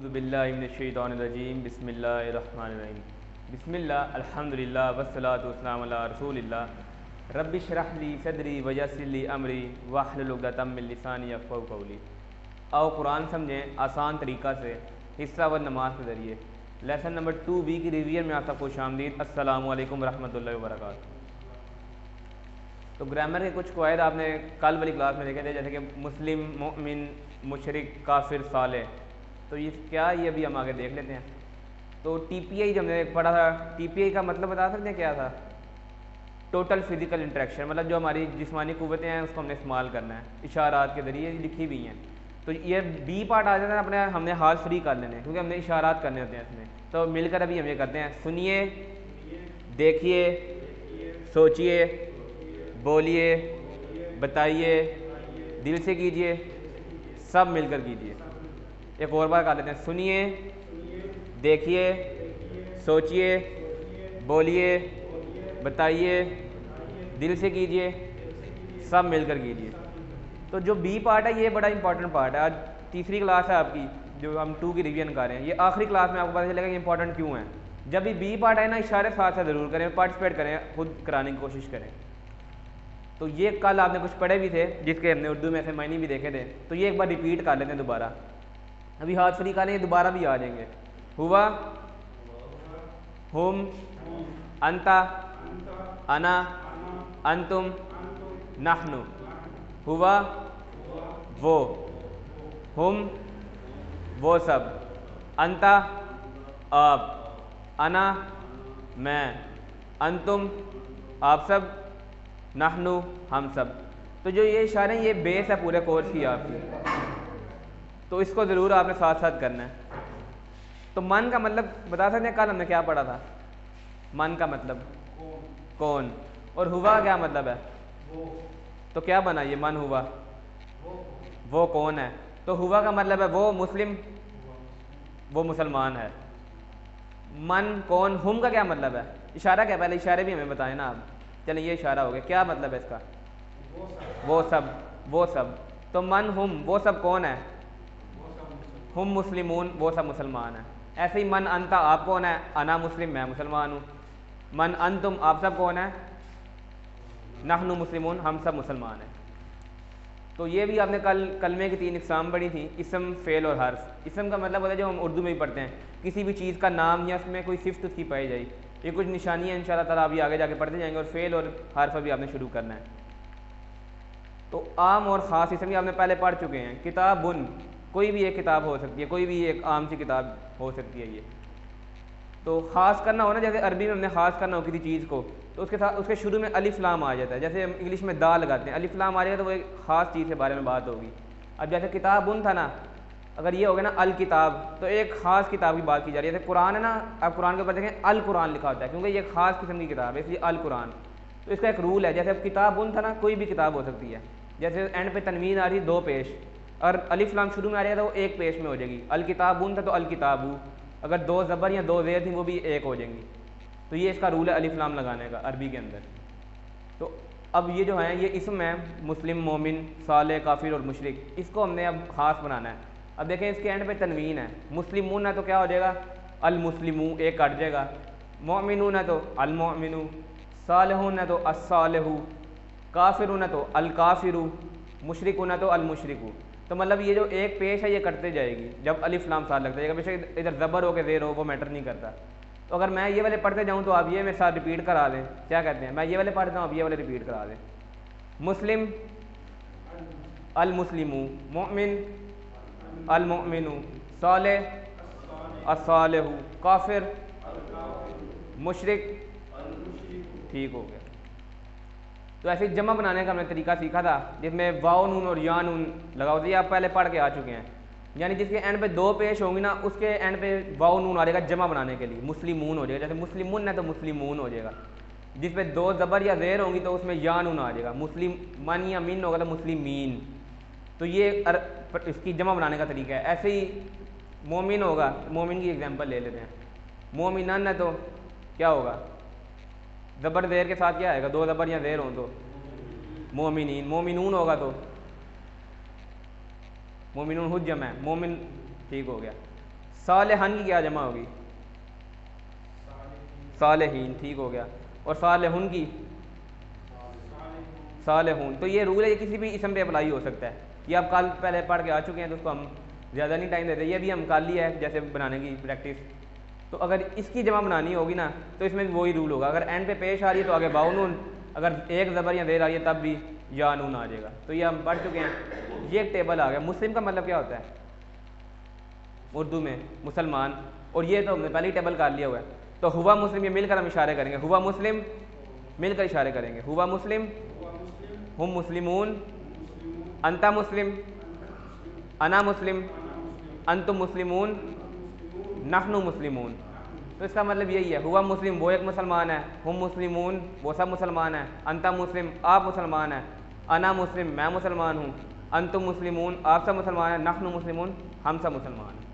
औज़ुबिल्लाहि मिनश्शैतानिर्रजीम बिस्मिल्लाहिर्रहमानिर्रहीम बिस्मिल्लाह अल्हम्दुलिल्लाह वस्सलातु वस्सलामु अला रसूलिल्लाह रब्बि इश्रह ली सदरी वयस्सिर ली अमरी वहलुल उक़दतम मिन लिसानी यफ़क़हू क़ौली। आओ कुरान समझें आसान तरीक़ा से, हिस्सा व नमाज के ज़रिए। लेसन नंबर 2B की रिवीजन में आप सबको खुशामदीद। अस्सलामु अलैकुम रहमतुल्लाहि व बरकातुहू। तो ग्रामर के कुछ क़वाइद आपने कल वाली क्लास में देखे थे, जैसे कि मुस्लिम, मोमिन, मुशरिक, काफिर, साले। तो ये क्या, ये अभी हम आगे देख लेते हैं। तो TPI जो हमने पढ़ा था, TPI का मतलब बता सकते हैं क्या था? टोटल फिजिकल इंटरेक्शन, मतलब जो हमारी जिस्मानी क़ुव्वतें हैं उसको हमने इस्तेमाल करना है, इशारात के ज़रिए लिखी हुई हैं। तो ये B पार्ट आ जाता है, अपने हमने हाथ फ्री कर लेने क्योंकि हमने इशारात करने होते हैं इसमें। तो मिलकर अभी हम ये करते हैं, सुनिए, देखिए, सोचिए, बोलिए, बताइए, दिल से कीजिए, सब मिलकर कीजिए। एक और बार कर लेते हैं, सुनिए, देखिए, सोचिए, बोलिए, बताइए, दिल से कीजिए, सब मिलकर कीजिए। तो जो B पार्ट है ये बड़ा इंपॉर्टेंट पार्ट है। आज तीसरी क्लास है आपकी, जो हम 2 की रिवीजन कर रहे हैं। ये आखिरी क्लास में आपको पता चलेगा कि इंपॉर्टेंट क्यों है। जब भी B पार्ट है ना, इशारे साथ साथ ज़रूर करें, पार्टिसिपेट करें, खुद कराने की कोशिश करें। तो ये कल आपने कुछ पढ़े भी थे, जिसके हमने उर्दू में ऐसे मायने भी देखे थे। तो ये एक बार रिपीट कर लेते हैं दोबारा। अभी हाथ फ्री कर लें, दोबारा भी आ जाएंगे। हुआ, हुम, अंता, अना, अंतुम, नहनु। हुआ वो, हुम वो सब, अंता आप, अना मैं, अंतुम आप सब, नहनु हम सब। तो जो ये इशारे हैं ये बेस है पूरे कोर्स की आपकी, तो इसको ज़रूर आपने साथ साथ करना है। तो मन का मतलब बता सकते हैं, कल हमने क्या पढ़ा था? मन का मतलब कौन, और हुआ क्या मतलब है? तो क्या बना ये मन हुआ? वो कौन है? तो हुआ का मतलब है वो मुस्लिम, वो मुसलमान है। मन कौन, हुम का क्या मतलब है? इशारा क्या, पहले इशारे भी हमें बताएं ना आप। चलिए ये इशारा हो गया, क्या मतलब है इसका? वो सब, वो सब। तो मन हुम वो सब कौन है? हुम मुस्लिमून, वो सब मुसलमान है। ऐसे ही मन अंता आप कौन है? अना मुस्लिम, मैं मुसलमान हूँ। मन अंतुम आप सब कौन है? नहनु मुस्लिमून, हम सब मुसलमान हैं। तो ये भी आपने कल कलमे की 3 इकसाम पढ़ी थी, इसम, फ़ेल और हर्फ। इसम का मतलब होता है जो हम उर्दू में भी पढ़ते हैं, किसी भी चीज़ का नाम या उसमें कोई सिफ्त उसकी पाई जाए। ये कुछ निशानियाँ इंशाअल्लाह ताला अभी आगे जाके पढ़ते जाएंगे। और फ़ेल और हर्फ अभी आपने शुरू करना है। तो आम और ख़ास इसम भी आपने पहले पढ़ चुके हैं। किताबुन, कोई भी एक किताब हो सकती है, कोई भी एक आम सी किताब हो सकती है ये। तो ख़ास करना हो ना, जैसे अरबी में हमने ख़ास करना हो किसी चीज़ को, तो उसके साथ उसके शुरू में अलिफ लाम आ जाता है। जैसे हम इंग्लिश में दा लगाते हैं, अलिफ लाम आ जाएगा तो वो एक ख़ास चीज़ के बारे में बात होगी। अब जैसे किताबुन था ना, अगर ये हो गया ना अल किताब, तो एक ख़ास किताब की बात की जा रही है। जैसे कुरान है ना, अब कुरान के ऊपर देखें अल कुरान लिखा होता है, क्योंकि ये ख़ास किस्म की किताब है, इसलिए अल कुरान। तो इसका एक रूल है, जैसे अब किताबुन था ना, कोई भी किताब हो सकती है। जैसे एंड पे तनवीन आ रही है 2 पेश, और अलिफ लाम शुरू में आ रही है तो वो 1 पेश में हो जाएगी। अल किताबुन था तो अल किताबू, अगर 2 ज़बर या 2 ज़ेर थी वो भी 1 हो जाएंगी। तो ये इसका रूल है अलिफ लाम लगाने का अरबी के अंदर। तो अब ये जो है ये इसम है, मुस्लिम, मोमिन, साले, काफिर और मुशरिक, इसको हमने अब ख़ास बनाना है। अब देखें इसके एंड पे तनवीन है, मुस्लिमून है तो क्या हो जाएगा? अल मुस्लिमू, एक कट जाएगा। मोमिनून है तो अल मोमिनू, सालिहून है तो अस्सालिहू, काफिरून है तो अल काफिरू, मुशरिकून है तो अल मुशरिकू। तो मतलब ये जो एक पेश है ये कटते जाएगी जब अलिफ लाम साथ लग जाएगा। बेशक इधर ज़बर हो के ज़ेर हो, वो मैटर नहीं करता। तो अगर मैं ये वाले पढ़ते जाऊँ तो आप ये मेरे साथ रिपीट करा दें। क्या कहते हैं? मैं ये वाले पढ़ता हूँ, आप ये वाले रिपीट करा दें। मुस्लिम अल मुस्लिमू, मोमिन अल मोमिनू, साले अस्सालिहू, काफिर मुशरिक। ठीक हो गया। तो ऐसे जमा बनाने का हमने तरीका सीखा था, जिसमें वाव नून और या नून लगाओ। तो ये आप पहले पढ़ के आ चुके हैं। यानी जिसके एंड पे 2 पेश होंगी ना, उसके एंड पे वाव नून आ जाएगा जमा बनाने के लिए, मुस्लिमून हो जाएगा। जैसे मुस्लिमुन है तो मुस्लिमून हो जाएगा। जिस पे 2 ज़बर या ज़ेर होंगी तो उसमें या नून आ जाएगा। मुस्लिम मन या मिन होगा तो मुस्लिमीन। तो ये इसकी जमा बनाने का तरीका है। ऐसे ही मोमिन होगा, मोमिन की एग्जाम्पल ले लेते हैं। मोमिनन है तो क्या होगा? ज़बर ज़ेर के साथ क्या आएगा? 2 ज़बर या ज़ेर हों तो मोमिनीन। मोमिनून होगा तो मोमिनून हुज्जम है, मोमिन। ठीक हो गया। सालेहन की क्या जमा होगी? सालेहीन, ठीक हो गया। और सालेहुन की सालेहून। तो ये रूल है, ये किसी भी इसम पे अप्लाई हो सकता है। ये आप कल पहले पढ़ के आ चुके हैं, तो उसको हम ज़्यादा नहीं टाइम देते। ये भी हम कल ही है जैसे बनाने की प्रैक्टिस। तो अगर इसकी जमा बनानी होगी ना, तो इसमें वही रूल होगा। अगर एंड पे पेश आ रही है तो आगे बाउ नून, अगर एक ज़बर या देर आ रही है तब भी या नून आ जाएगा। तो ये हम पढ़ चुके हैं। ये एक टेबल आ गया। मुस्लिम का मतलब क्या होता है उर्दू में? मुसलमान। और ये तो हमने पहले ही टेबल कर लिया हुआ है। तो हुआ मुस्लिम, ये मिलकर हम इशारे करेंगे। हुआ मुस्लिम, मिलकर इशारे करेंगे। हुआ मुस्लिम, हुम मुस्लिमून, अंता मुस्लिम, अना मुस्लिम, अंतुम मुस्लिमून, नहनु मुस्लिमून। तो इसका मतलब यही है, हुआ मुस्लिम वो एक मुसलमान है, हुम मुस्लिमून वो सब मुसलमान है, अंता मुस्लिम आप मुसलमान है, अना मुस्लिम मैं मुसलमान हूँ, अंतुम मुस्लिमून आप सब मुसलमान हैं, नहनु मुस्लिमून हम सब मुसलमान हैं।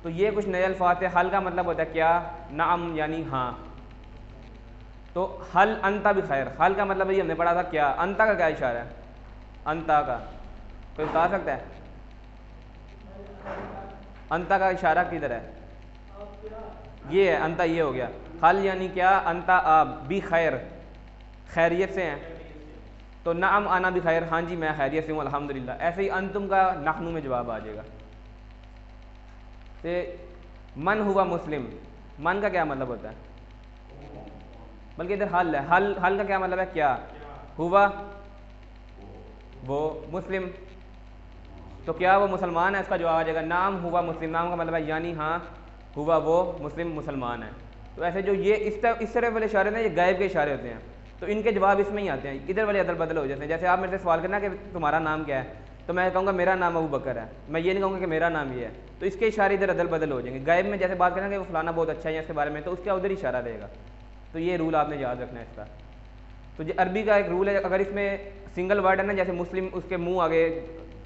तो ये कुछ नए अल्फाज थे। हल का मतलब होता है क्या? नाम यानी हाँ। तो हल अंता भी खैर, हल का मतलब ये हमने पढ़ा था क्या? अंता का क्या इशारा है? अंता का कोई बता सकता है? अंता का इशारा किधर है? ये है अंता, ये हो गया। हल यानी क्या? अंता आप भी खैर, खैरियत से हैं। तो नाम आना भी खैर, हाँ जी मैं खैरियत से हूँ अल्हम्दुलिल्लाह। ऐसे ही अंतुम का नहनु में जवाब आ जाएगा। तो मन हुआ मुस्लिम, मन का क्या मतलब होता है? बल्कि इधर हल है। हल का क्या मतलब है? क्या? हुआ वो मुस्लिम, तो क्या वो मुसलमान है? इसका जवाब आ जाएगा नाम हुआ मुस्लिम। नाम का मतलब है यानी हाँ हुआ वो मुस्लिम मुसलमान है। तो ऐसे जो ये इस तरह वाले इशारे ना, ये गायब के इशारे होते हैं। तो इनके जवाब इसमें ही आते हैं। इधर वाले अदल बदल हो जाते हैं। जैसे आप मेरे से सवाल करना कि तुम्हारा नाम क्या है, तो मैं कहूँगा मेरा नाम अबू बकर है, मैं ये नहीं कहूँगा कि मेरा नाम ये है। तो इसके इशारे इधर अदल बदल हो जाएंगे। गायब में जैसे बात करना कि वो फलाना बहुत अच्छा है इसके बारे में, तो उसका उधर इशारा रहेगा। तो ये रूल आपने याद रखना है इसका। तो ये अरबी का एक रूल है, अगर इसमें सिंगल वर्ड है ना, जैसे मुस्लिम उसके मुंह आगे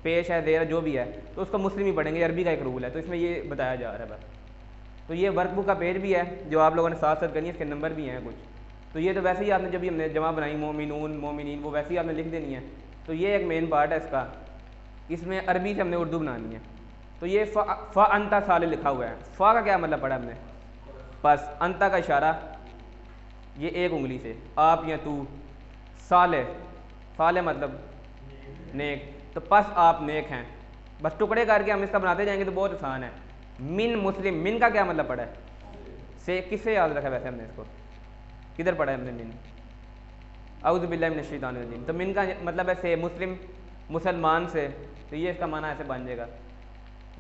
पेश है देर जो भी है, तो उसको मुस्लिम ही पढ़ेंगे। अरबी का एक रूल है, तो इसमें ये बताया जा रहा है बस। तो ये वर्कबुक का पेज भी है जो आप लोगों ने साथ साथ करनी है, इसके नंबर भी हैं कुछ। तो ये तो वैसे ही आपने जब भी हमने जमा बनाई मोमिनून मोमिनीन, वो वैसे ही आपने लिख देनी है। तो ये एक मेन पार्ट है इसका। इसमें अरबी से हमने उर्दू बनानी है। तो ये फ़ा अंता साले लिखा हुआ है। फ़ा का क्या मतलब पढ़ा हमने? बस अंता का इशारा ये एक उंगली से, आप या तू। साले, साले मतलब नेक, तो बस आप नेक हैं। बस टुकड़े करके हम इसका बनाते जाएंगे तो बहुत आसान है। मिन मुस्लिम, मिन का क्या मतलब पढ़ा है? से, किससे याद रखा वैसे हमने इसको? किधर पढ़ा है हमने मिन? औज़ु बिल्लाहि मिनश शैतानिर रजीम। तो मिन का मतलब है से, मुस्लिम मुसलमान से। तो ये इसका माना ऐसे बन जाएगा।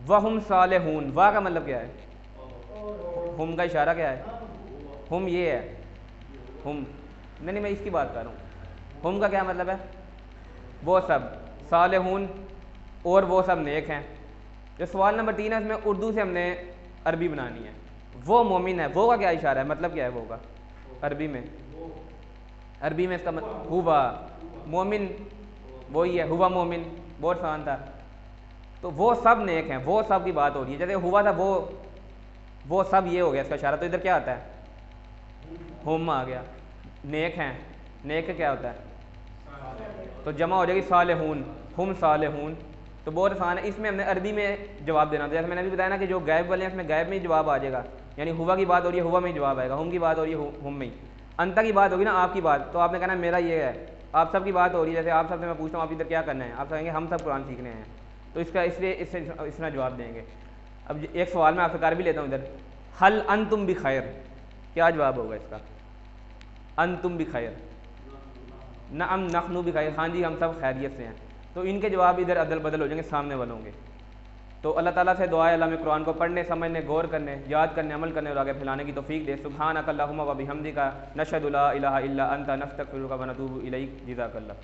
वहुम सालेहून, वाह का मतलब क्या है? हुम का इशारा क्या है? हुम ये है, हुम नहीं मैं इसकी बात कर रहा हूँ। हुम का क्या मतलब है? वो सब, सालेहून और वो सब नेक हैं। जो सवाल नंबर 3 है, इसमें उर्दू से हमने अरबी बनानी है। वो मोमिन है, वो का क्या इशारा है? मतलब क्या है वो का अरबी में? अरबी में इसका मतलब हुआ मोमिन, वही है हुआ मोमिन, बहुत आसान था। तो वो सब नेक हैं, वो सब की बात हो रही है। जैसे हुआ था वो सब, ये हो गया इसका इशारा। तो इधर क्या आता है? हुम आ गया। नेक हैं, नेक का क्या होता है? तो जमा हो जाएगी सालेहून, हुम सालेहून। तो बहुत आसान है। इसमें हमने अरबी में जवाब देना था। जैसे मैंने अभी बताया ना कि जो गायब वाले हैं इसमें गायब में ही जवाब आ जाएगा। यानी हुआ की बात हो रही है, हुआ में ही जवाब आएगा। हुम की बात हो रही है, हुम में ही। अंता की बात होगी ना, आपकी बात, तो आपने कहना मेरा ये है। आप सब की बात हो रही है, जैसे आप सबसे मैं पूछता हूँ आप इधर क्या करना है, आप कहेंगे हम सब कुरान सीखने हैं। तो इसका इसलिए इससे इसमें जवाब देंगे। अब एक सवाल मैं आपसे कर भी लेता हूँ इधर, हल अंतुम भी खैर, क्या जवाब होगा इसका? अंतुम भी खैर, नअम नहनु भी खैर, हाँ जी हम सब खैरियत से हैं। तो इनके जवाब इधर अदल बदल हो जाएंगे सामने वालों के। तो अल्लाह ताला से दुआ है अल्लाह में कुरान को पढ़ने, समझने, गौर करने, याद करने, अमल करने और आगे फैलाने की तौफीक दे। सुब्हानक अल्लाहुम्मा व बिहम्दिका नशहदु ला इलाहा इल्ला अंता नस्तगफिरुका व नतूबु इलैक। जज़ाकल्लाह।